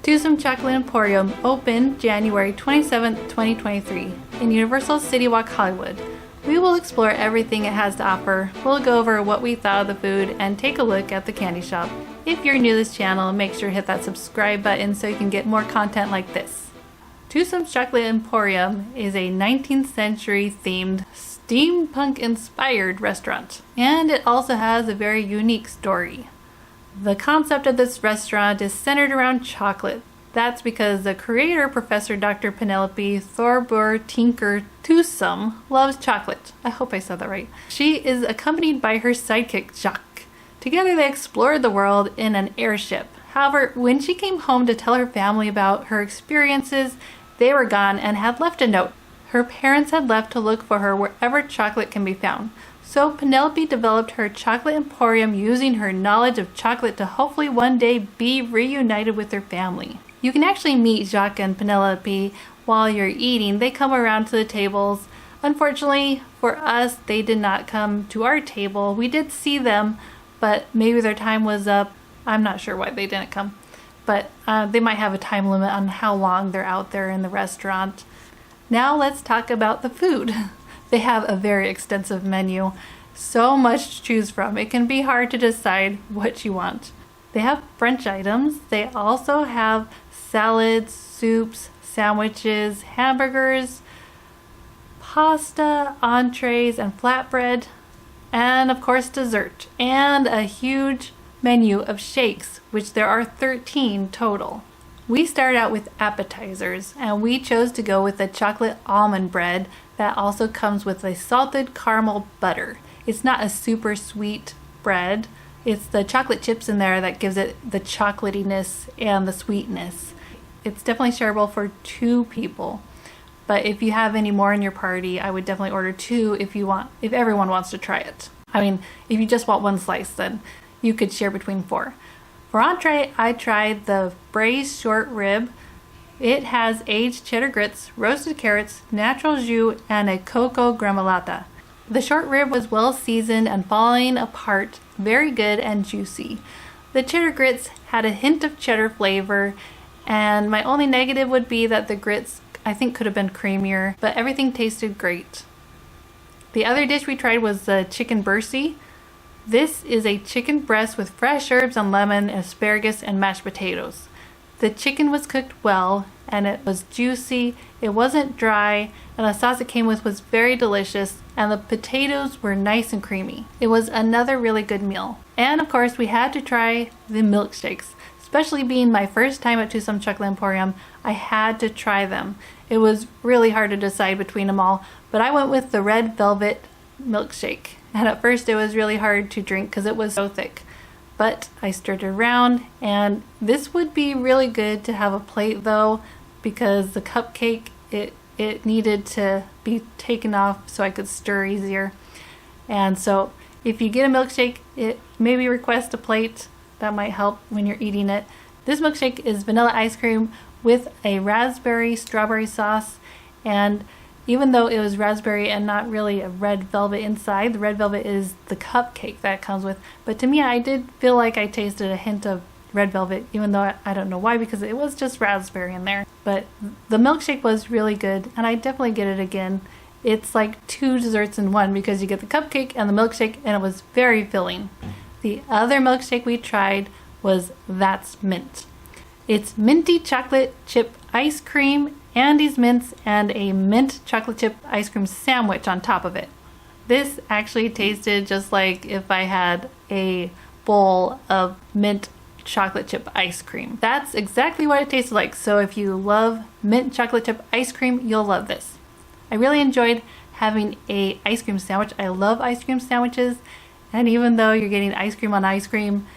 Toothsome Chocolate Emporium opened January 27, 2023 in Universal CityWalk Hollywood. We will explore everything it has to offer. We'll go over what we thought of the food and take a look at the candy shop. If you're new to this channel, make sure to hit that subscribe button so you can get more content like this. Toothsomes Chocolate Emporium is a 19th century themed steampunk inspired restaurant, and it also has a very unique story. The concept of this restaurant is centered around chocolate. That's because the creator, Professor Dr. Penelope Thorbur Tinker Toothsome, loves chocolate. I hope I said that right. She is accompanied by her sidekick, Jacques. Together they explored the world in an airship. However, when she came home to tell her family about her experiences, they were gone and had left a note. Her parents had left to look for her wherever chocolate can be found. So Penelope developed her chocolate emporium using her knowledge of chocolate to hopefully one day be reunited with her family. You can actually meet Jacques and Penelope while you're eating. They come around to the tables. Unfortunately for us, they did not come to our table. We did see them, but maybe their time was up. I'm not sure why they didn't come, but they might have a time limit on how long they're out there in the restaurant. Now let's talk about the food. They have a very extensive menu, so much to choose from. It can be hard to decide what you want. They have French items. They also have salads, soups, sandwiches, hamburgers, pasta, entrees, and flatbread, and of course dessert, and a huge menu of shakes, which there are 13 total. We started out with appetizers, and we chose to go with the chocolate almond bread that also comes with a salted caramel butter. It's not a super sweet bread. It's the chocolate chips in there that gives it the chocolatiness and the sweetness. It's definitely shareable for 2 people. But if you have any more in your party, I would definitely order 2 if everyone wants to try it. I mean, if you just want 1 slice, then you could share between 4. For entree, I tried the braised short rib. It has aged cheddar grits, roasted carrots, natural jus, and a cocoa gremolata. The short rib was well seasoned and falling apart, very good and juicy. The cheddar grits had a hint of cheddar flavor, and my only negative would be that the grits I think could have been creamier, but everything tasted great. The other dish we tried was the chicken bursi. This is a chicken breast with fresh herbs and lemon, asparagus, and mashed potatoes. The chicken was cooked well, and it was juicy, it wasn't dry, and the sauce it came with was very delicious, and the potatoes were nice and creamy. It was another really good meal. And of course, we had to try the milkshakes. Especially being my first time at Toothsome Chocolate Emporium, I had to try them. It was really hard to decide between them all, but I went with the red velvet milkshake. And at first it was really hard to drink because it was so thick. But I stirred it around, and this would be really good to have a plate though, because the cupcake, it needed to be taken off so I could stir easier. And so if you get a milkshake, maybe request a plate. That might help when you're eating it. This milkshake is vanilla ice cream with a raspberry strawberry sauce, and even though it was raspberry and not really a red velvet inside, the red velvet is the cupcake that it comes with. But to me, I did feel like I tasted a hint of red velvet, even though I don't know why, because it was just raspberry in there. But the milkshake was really good, and I definitely get it again. It's like 2 desserts in 1 because you get the cupcake and the milkshake, and it was very filling. The other milkshake we tried was That's Mint. It's minty chocolate chip ice cream, Andes mints, and a mint chocolate chip ice cream sandwich on top of it. This actually tasted just like if I had a bowl of mint chocolate chip ice cream. That's exactly what it tasted like. So if you love mint chocolate chip ice cream, you'll love this. I really enjoyed having a ice cream sandwich. I love ice cream sandwiches, and even though you're getting ice cream on ice cream,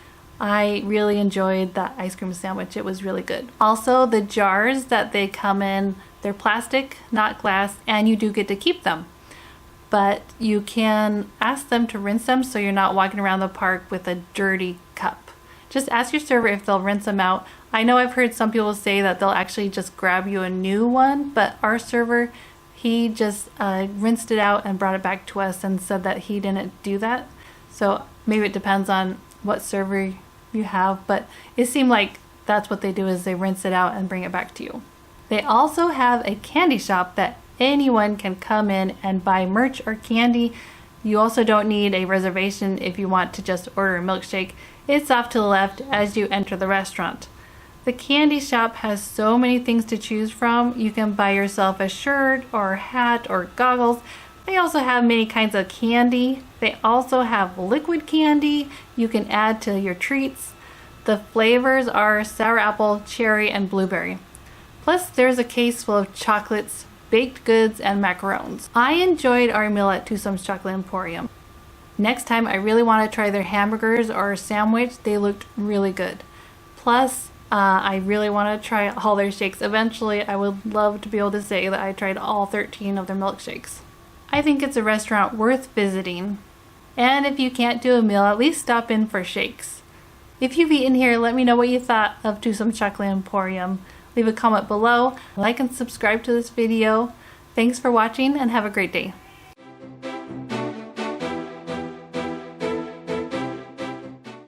I really enjoyed that ice cream sandwich. It was really good. Also, the jars that they come in, they're plastic, not glass, and you do get to keep them. But you can ask them to rinse them so you're not walking around the park with a dirty cup. Just ask your server if they'll rinse them out. I know I've heard some people say that they'll actually just grab you a new one, but our server, he just rinsed it out and brought it back to us and said that he didn't do that. So maybe it depends on what server you have, but it seemed like that's what they do, is they rinse it out and bring it back to you. They also have a candy shop that anyone can come in and buy merch or candy. You also don't need a reservation if you want to just order a milkshake. It's off to the left as you enter the restaurant. The candy shop has so many things to choose from. You can buy yourself a shirt or hat or goggles. They also have many kinds of candy. They also have liquid candy you can add to your treats. The flavors are sour apple, cherry, and blueberry. Plus, there's a case full of chocolates, baked goods, and macarons. I enjoyed our meal at Toothsomes Chocolate Emporium. Next time, I really want to try their hamburgers or sandwich. They looked really good. Plus, I really want to try all their shakes. Eventually, I would love to be able to say that I tried all 13 of their milkshakes. I think it's a restaurant worth visiting. And if you can't do a meal, at least stop in for shakes. If you've eaten here, let me know what you thought of Toothsomes Chocolate Emporium. Leave a comment below, like and subscribe to this video. Thanks for watching and have a great day.